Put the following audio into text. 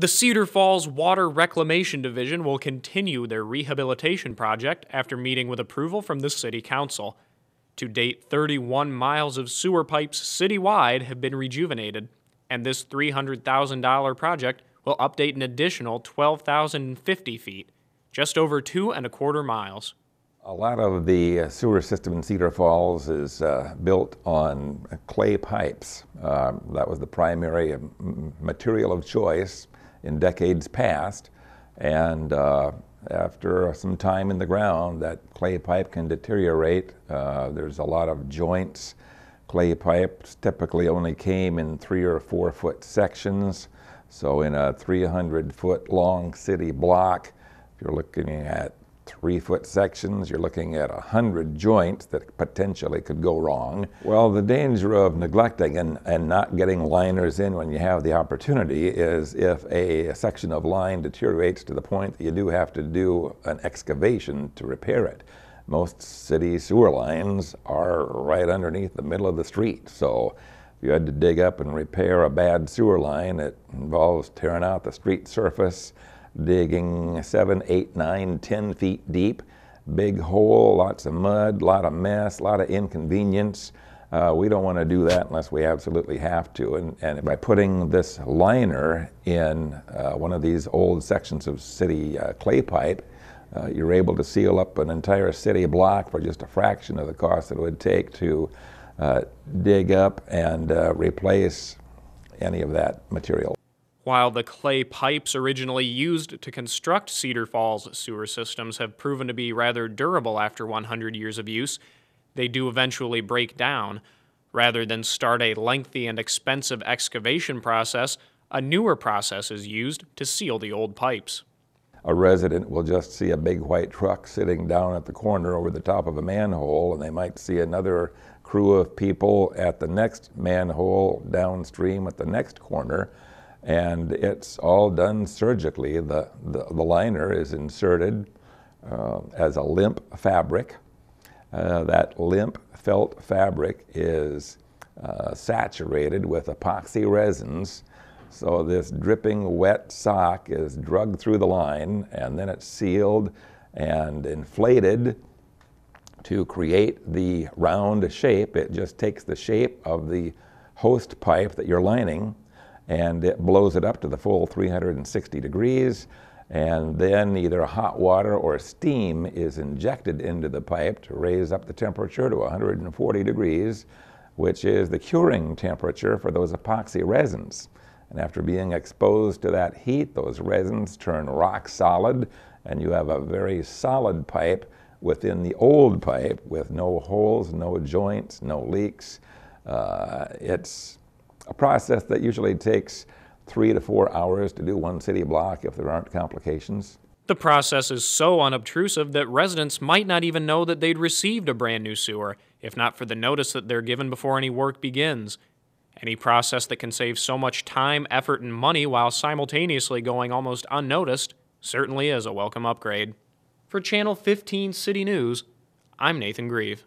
The Cedar Falls Water Reclamation Division will continue their rehabilitation project after meeting with approval from the City Council. To date, 31 miles of sewer pipes citywide have been rejuvenated, and this $300,000 project will update an additional 12,050 feet, just over 2¼ miles. A lot of the sewer system in Cedar Falls is built on clay pipes. That was the primary material of choice in decades past, and after some time in the ground, that clay pipe can deteriorate. There's a lot of joints. Clay pipes typically only came in 3 or 4 foot sections, so in a 300-foot long city block, if you're looking at 3-foot sections, you're looking at 100 joints that potentially could go wrong. Well, the danger of neglecting and not getting liners in when you have the opportunity is if a section of line deteriorates to the point that you do have to do an excavation to repair it. Most city sewer lines are right underneath the middle of the street, so if you had to dig up and repair a bad sewer line, it involves tearing out the street surface, digging 7, 8, 9, 10 feet deep, big hole, lots of mud, a lot of mess, a lot of inconvenience. We don't want to do that unless we absolutely have to. And by putting this liner in one of these old sections of city clay pipe, you're able to seal up an entire city block for just a fraction of the cost that it would take to dig up and replace any of that material. While the clay pipes originally used to construct Cedar Falls sewer systems have proven to be rather durable after 100 years of use, they do eventually break down. Rather than start a lengthy and expensive excavation process, a newer process is used to seal the old pipes. A resident will just see a big white truck sitting down at the corner over the top of a manhole, and they might see another crew of people at the next manhole downstream at the next corner. And it's all done surgically. The liner is inserted as a limp fabric. That limp felt fabric is saturated with epoxy resins. So this dripping wet sock is drugged through the line, and then it's sealed and inflated to create the round shape. It just takes the shape of the host pipe that you're lining, and it blows it up to the full 360 degrees, and then either hot water or steam is injected into the pipe to raise up the temperature to 140 degrees, which is the curing temperature for those epoxy resins. And after being exposed to that heat, those resins turn rock solid, and you have a very solid pipe within the old pipe with no holes, no joints, no leaks. It's a process that usually takes 3 to 4 hours to do one city block if there aren't complications. The process is so unobtrusive that residents might not even know that they'd received a brand new sewer, if not for the notice that they're given before any work begins. Any process that can save so much time, effort, and money while simultaneously going almost unnoticed certainly is a welcome upgrade. For Channel 15 City News, I'm Nathan Grieve.